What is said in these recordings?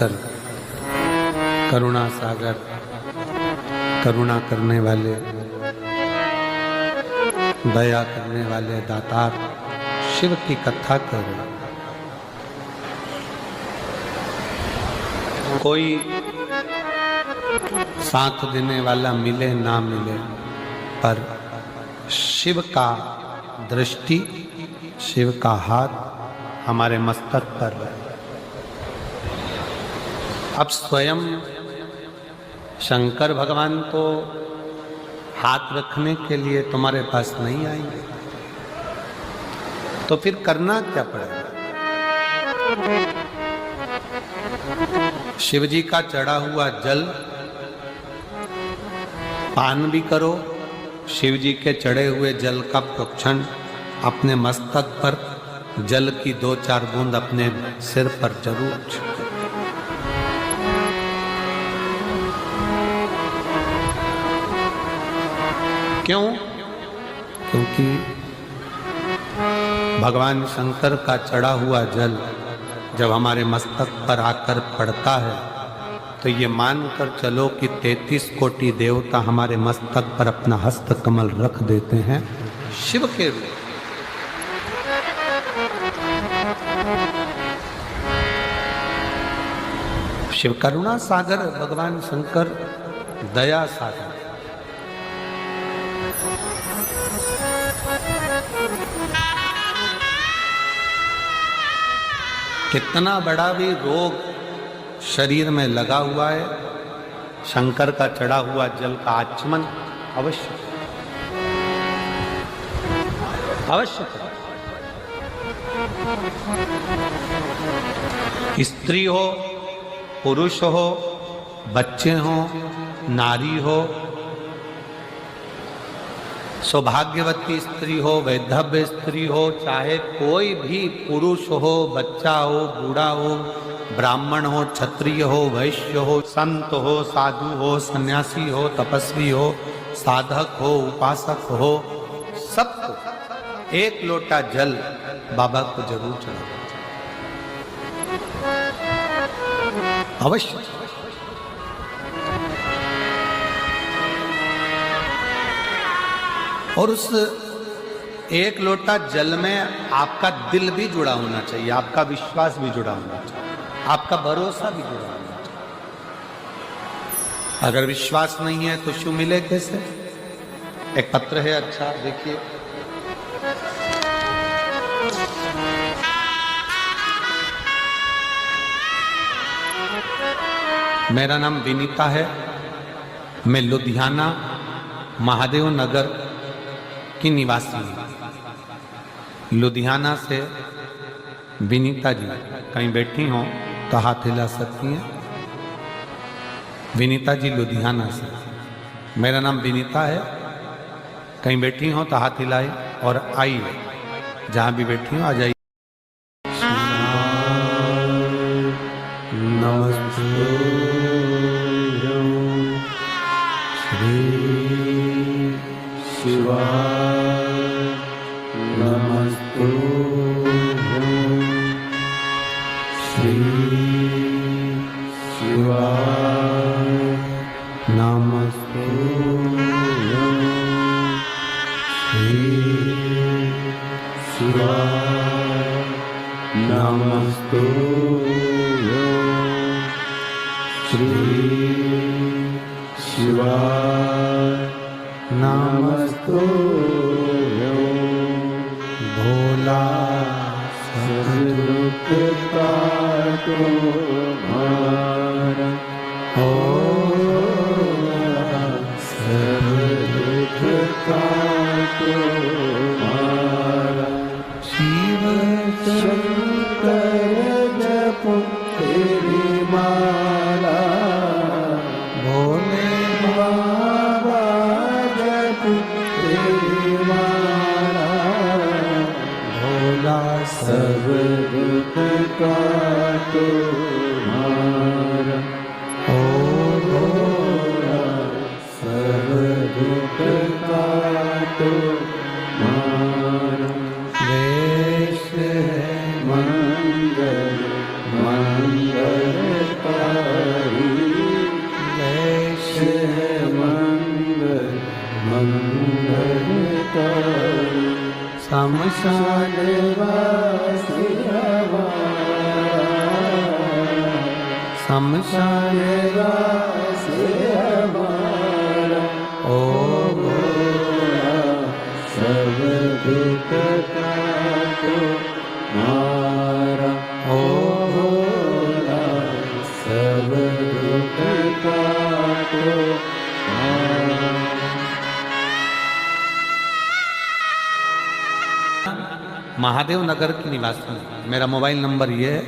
शंकर करुणा सागर, करुणा करने वाले, दया करने वाले दातार शिव की कथा कर रहे। कोई साथ देने वाला मिले ना मिले, पर शिव का दृष्टि, शिव का हाथ हमारे मस्तक पर है। अब स्वयं शंकर भगवान तो हाथ रखने के लिए तुम्हारे पास नहीं आएंगे, तो फिर करना क्या पड़ेगा? शिव जी का चढ़ा हुआ जल पान भी करो, शिव जी के चढ़े हुए जल का प्रोक्षण अपने मस्तक पर, जल की 2-4 बूंद अपने सिर पर जरूर छिड़को। क्यों? क्योंकि भगवान शंकर का चढ़ा हुआ जल जब हमारे मस्तक पर आकर पड़ता है, तो ये मानकर चलो कि 33 कोटि देवता हमारे मस्तक पर अपना हस्त कमल रख देते हैं शिव के रूप। शिव करुणा सागर, भगवान शंकर दया सागर। कितना बड़ा भी रोग शरीर में लगा हुआ है, शंकर का चढ़ा हुआ जल का आचमन अवश्य अवश्य। स्त्री हो, पुरुष हो, बच्चे हो, नारी हो, सौभाग्यवती स्त्री हो, वैधव्य स्त्री हो, चाहे कोई भी पुरुष हो, बच्चा हो, बूढ़ा हो, ब्राह्मण हो, क्षत्रिय हो, वैश्य हो, संत हो, साधु हो, सन्यासी हो, तपस्वी हो, साधक हो, उपासक हो, सबको एक लोटा जल बाबा को जरूर चढ़ाना अवश्य। और उस एक लोटा जल में आपका दिल भी जुड़ा होना चाहिए, आपका विश्वास भी जुड़ा होना चाहिए, आपका भरोसा भी जुड़ा होना चाहिए। अगर विश्वास नहीं है तो शिव मिले कैसे? एक पत्र है, अच्छा देखिए। मेरा नाम विनीता है, मैं लुधियाना महादेव नगर की निवासी हूँ। लुधियाना से विनीता जी कहीं बैठी हो तो हाथ हिला सकती हैं। विनीता जी लुधियाना से, मेरा नाम विनीता है, कहीं बैठी हो तो हाथ हिलाए और आइए, जहाँ भी बैठी हो आ जाइए। नमस्ते श्री शिवाय, नमस्ते श्री शिवाय, नमस्ते श्री शिवाय, नमस्ते श्री शिवाय, नमस्ते भोला सब दुख काटो हमारा, हो सब दुख काटो हमारा। शिव शंकर जप तेरी माला, भोले बाबा जप तेरी माला, भोला सब दुख काटो हमारा, ओ भोला सब दुख काटो हमारा। वेश है मंगल मंगल का शमशानवासी शमशानवासी हमारा ओ सब दुख काटो मारा ओ सब दुख काटो महादेव नगर की निवासी। मेरा मोबाइल नंबर ये है।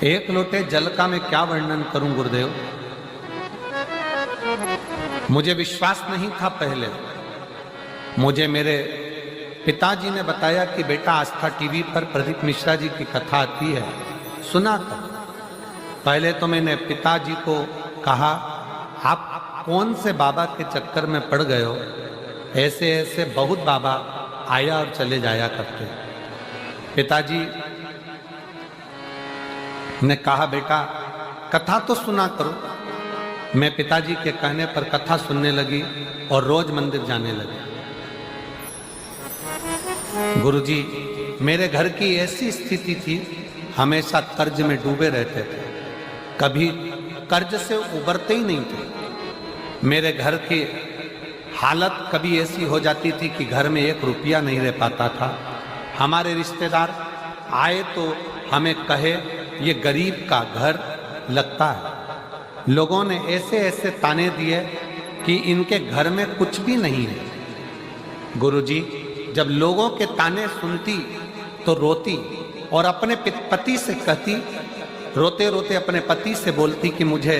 एक लोटे जल का मैं क्या वर्णन करूं गुरुदेव। मुझे विश्वास नहीं था पहले। मुझे मेरे पिताजी ने बताया कि बेटा आस्था टीवी पर प्रदीप मिश्रा जी की कथा आती है, सुना था। पहले तो मैंने पिताजी को कहा आप कौन से बाबा के चक्कर में पड़ गए हो, ऐसे ऐसे बहुत बाबा आया और चले जाया करते। पिताजी ने कहा बेटा कथा तो सुना करो। मैं पिताजी के कहने पर कथा सुनने लगी और रोज मंदिर जाने लगी। गुरुजी मेरे घर की ऐसी स्थिति थी, हमेशा कर्ज में डूबे रहते थे, कभी कर्ज से उबरते ही नहीं थे। मेरे घर की हालत कभी ऐसी हो जाती थी कि घर में 1 रुपया नहीं रह पाता था। हमारे रिश्तेदार आए तो हमें कहे ये गरीब का घर लगता है। लोगों ने ऐसे ऐसे ताने दिए कि इनके घर में कुछ भी नहीं है। गुरुजी जब लोगों के ताने सुनती तो रोती और अपने पति से कहती, रोते रोते अपने पति से बोलती कि मुझे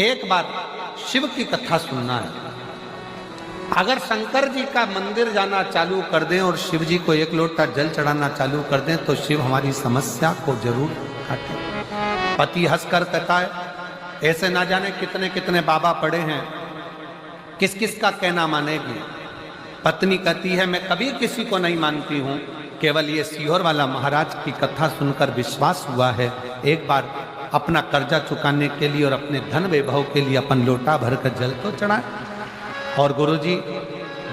एक बार शिव की कथा सुनना है। अगर शंकर जी का मंदिर जाना चालू कर दें और शिव जी को 1 लोटा जल चढ़ाना चालू कर दें तो शिव हमारी समस्या को जरूर काटे। पति हंसकर कहता है ऐसे ना जाने कितने कितने बाबा पड़े हैं, किस किस का कहना मानेगी। पत्नी कहती है मैं कभी किसी को नहीं मानती हूं, केवल ये सीहोर वाला महाराज की कथा सुनकर विश्वास हुआ है। एक बार अपना कर्जा चुकाने के लिए और अपने धन वैभव के लिए अपन लोटा भर कर जल तो चढ़ाए। और गुरुजी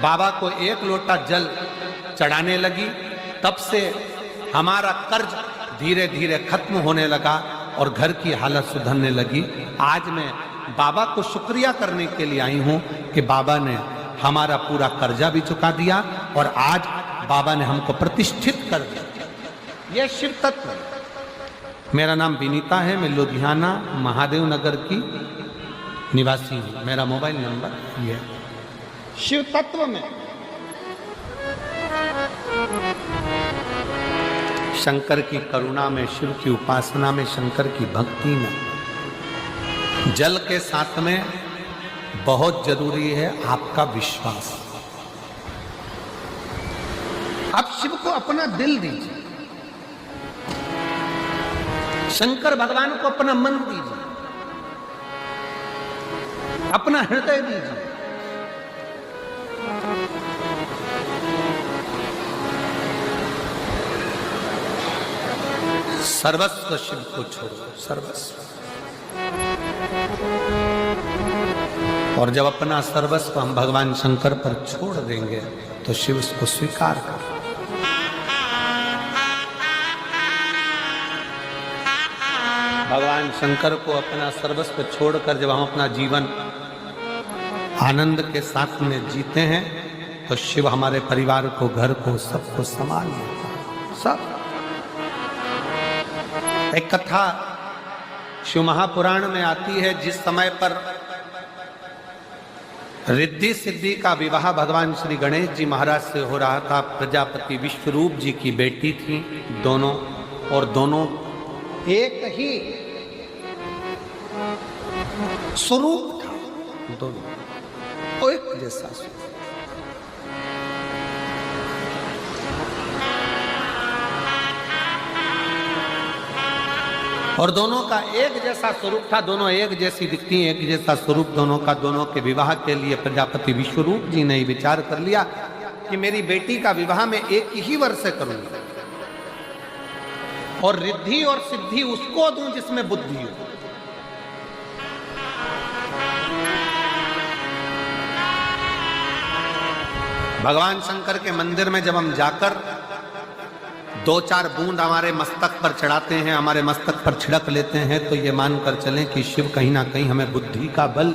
बाबा को 1 लोटा जल चढ़ाने लगी, तब से हमारा कर्ज धीरे धीरे खत्म होने लगा और घर की हालत सुधरने लगी। आज मैं बाबा को शुक्रिया करने के लिए आई हूं कि बाबा ने हमारा पूरा कर्जा भी चुका दिया और आज बाबा ने हमको प्रतिष्ठित कर दिया। यह शिव तत्व। मेरा नाम विनीता है, मैं लुधियाना महादेव नगर की निवासी हूं। मेरा मोबाइल नंबर ये है। शिव तत्व में शंकर की करुणा में, शिव की उपासना में, शंकर की भक्ति में, जल के साथ में बहुत जरूरी है आपका विश्वास। आप शिव को अपना दिल दीजिए, शंकर भगवान को अपना मन दीजिए, अपना हृदय दीजिए। सर्वस्व शिव को छोड़ो, सर्वस्व। और जब अपना सर्वस्व हम भगवान शंकर पर छोड़ देंगे तो शिव उसको स्वीकार कर। भगवान शंकर को अपना सर्वस्व छोड़कर जब हम अपना जीवन आनंद के साथ में जीते हैं तो शिव हमारे परिवार को, घर को, सबको संभाल लेता है। सब एक कथा शिव महापुराण में आती है, जिस समय पर रिद्धि सिद्धि का विवाह भगवान श्री गणेश जी महाराज से हो रहा था। प्रजापति विश्वरूप जी की बेटी थी दोनों, और दोनों एक ही स्वरूप था, दोनों एक जैसा स्वरूप। और दोनों का एक जैसा स्वरूप था, दोनों एक जैसी दिखती, एक जैसा स्वरूप दोनों का। दोनों के विवाह के लिए प्रजापति विश्वरूप जी ने विचार कर लिया कि मेरी बेटी का विवाह मैं एक ही वर्ष से करूंगा और रिद्धि और सिद्धि उसको दूं जिसमें बुद्धि हो। भगवान शंकर के मंदिर में जब हम जाकर 2-4 बूंद हमारे मस्तक पर चढ़ाते हैं, हमारे मस्तक पर छिड़क लेते हैं, तो ये मानकर चलें कि शिव कहीं ना कहीं हमें बुद्धि का बल,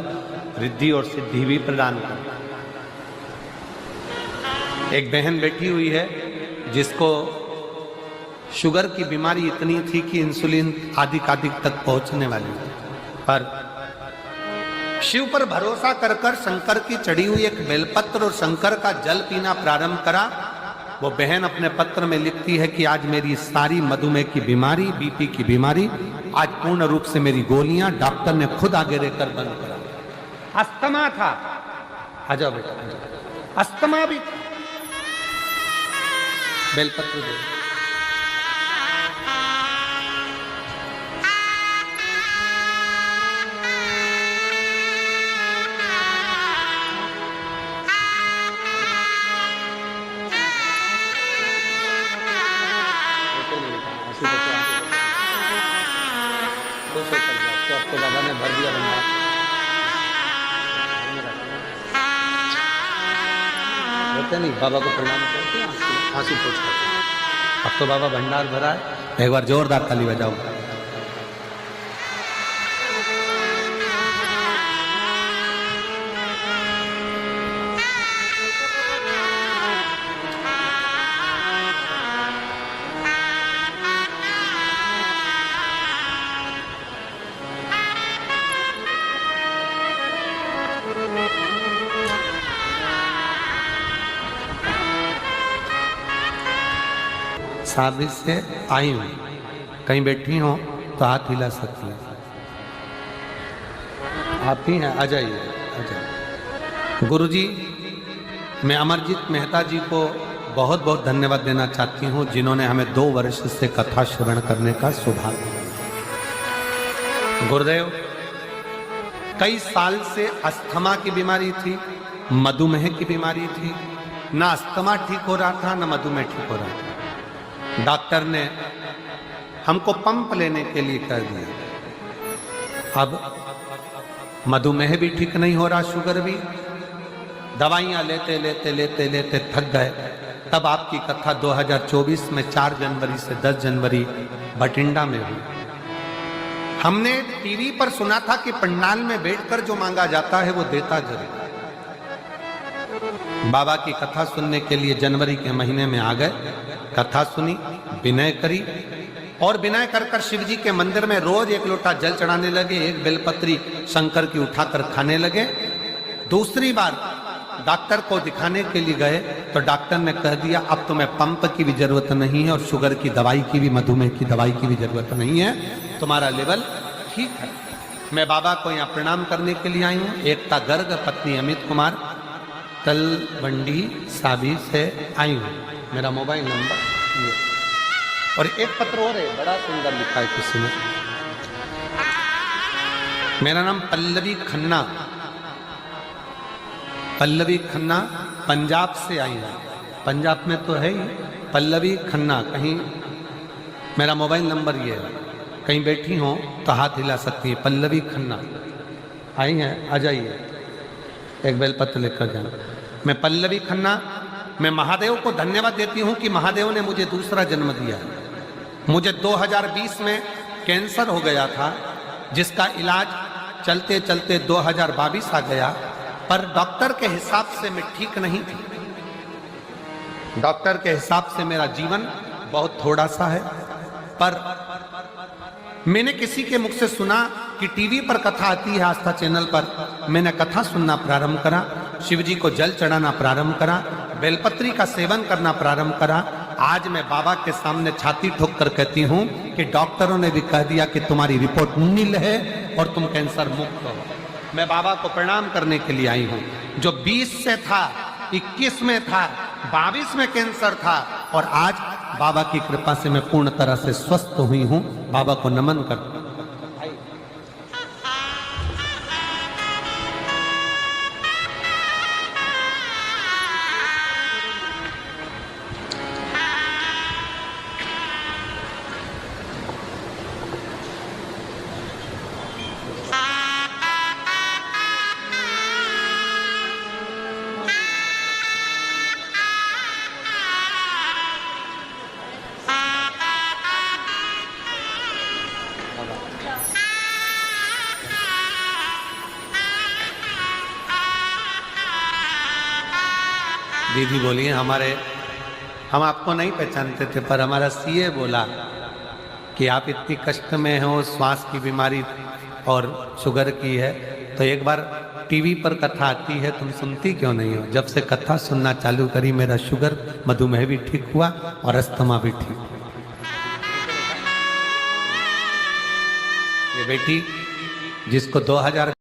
रिद्धि और सिद्धि भी प्रदान करता है। एक बहन बैठी हुई है जिसको शुगर की बीमारी इतनी थी कि इंसुलिन आदि तक पहुंचने वाली थी, पर शिव पर भरोसा कर कर शंकर की चढ़ी हुई एक बेलपत्र और शंकर का जल पीना प्रारंभ करा। वो बहन अपने पत्र में लिखती है कि आज मेरी सारी मधुमेह की बीमारी, बीपी की बीमारी, आज पूर्ण रूप से मेरी गोलियां डॉक्टर ने खुद आगे रहकर बंद करा। अस्थमा था, आ जाओ बेटा, आ जाओ। अस्थमा भी था, बेलपत्र दे। तो आपको बाबा ने भर दिया बंदा। होते नहीं, बाबा को प्रणाम करते हैं, आंसू पोंछ करते। अब तो बाबा भंडार भरा है, एक बार जोरदार ताली बजाओ। शादी से आई हूँ, कहीं बैठी हो तो हाथ हिला सकती है। आप ही हैं, आ जाइए, आ जाइए। गुरुजी, मैं अमरजीत मेहता जी को बहुत बहुत धन्यवाद देना चाहती हूँ, जिन्होंने हमें 2 वर्ष से कथा श्रवण करने का सौभाग्य दिया। गुरुदेव, कई साल से अस्थमा की बीमारी थी, मधुमेह की बीमारी थी, ना अस्थमा ठीक हो रहा था, ना मधुमेह ठीक हो रहा था। डॉक्टर ने हमको पंप लेने के लिए कह दिया। अब मधुमेह भी ठीक नहीं हो रहा, शुगर भी, दवाइयां लेते लेते लेते लेते थक गए। तब आपकी कथा 2024 में 4 जनवरी से 10 जनवरी बठिंडा में हुई। हमने टीवी पर सुना था कि पंडाल में बैठकर जो मांगा जाता है वो देता जरूर। बाबा की कथा सुनने के लिए जनवरी के महीने में आ गए, कथा सुनी, विनय करी, और विनय कर कर शिव जी के मंदिर में रोज 1 लोटा जल चढ़ाने लगे, 1 बेलपत्री शंकर की उठाकर खाने लगे। दूसरी बार डॉक्टर को दिखाने के लिए गए तो डॉक्टर ने कह दिया अब तुम्हें पंप की भी जरूरत नहीं है और शुगर की दवाई की भी, मधुमेह की दवाई की भी जरूरत नहीं है, तुम्हारा लेवल ठीक है। मैं बाबा को यहाँ प्रणाम करने के लिए आई हूँ। एकता गर्ग, पत्नी अमित कुमार, तलवंडी साबी से आई हूँ। मेरा मोबाइल नंबर ये, और एक पत्र और है, बड़ा सुंदर लिखा है किसी ने। मेरा नाम पल्लवी खन्ना, पल्लवी खन्ना, पंजाब से आई है। पंजाब में तो है ही, पल्लवी खन्ना। कहीं मेरा मोबाइल नंबर ये है, कहीं बैठी हो तो हाथ हिला सकती है। पल्लवी खन्ना आई हैं, आ जाइए, एक बेलपत्र लेकर जाना। मैं पल्लवी खन्ना, मैं महादेव को धन्यवाद देती हूँ कि महादेव ने मुझे दूसरा जन्म दिया। मुझे 2020 में कैंसर हो गया था, जिसका इलाज चलते चलते 2022 आ गया, पर डॉक्टर के हिसाब से मैं ठीक नहीं थी। डॉक्टर के हिसाब से मेरा जीवन बहुत थोड़ा सा है, पर मैंने किसी के मुख से सुना कि टीवी पर कथा आती है, आस्था चैनल पर। मैंने कथा सुनना प्रारंभ करा, शिव जी को जल चढ़ाना प्रारंभ करा, बेलपत्री का सेवन करना प्रारंभ करा। आज मैं बाबा के सामने छाती ठोक कर कहती हूँ कि डॉक्टरों ने भी कह दिया कि तुम्हारी रिपोर्ट नील है और तुम कैंसर मुक्त हो। मैं बाबा को प्रणाम करने के लिए आई हूँ। जो 20 से था, 21 में था, 22 में कैंसर था, और आज बाबा की कृपा से मैं पूर्ण तरह से स्वस्थ हुई हूँ। बाबा को नमन करता हूँ। दीदी बोली हम आपको नहीं पहचानते थे, पर हमारा सीए बोला कि आप इतनी कष्ट में हो, श्वास की बीमारी और शुगर की है, तो एक बार टीवी पर कथा आती है, तुम सुनती क्यों नहीं हो? जब से कथा सुनना चालू करी, मेरा शुगर मधुमेह भी ठीक हुआ और अस्थमा भी ठीक हुआ। ये बेटी जिसको 2000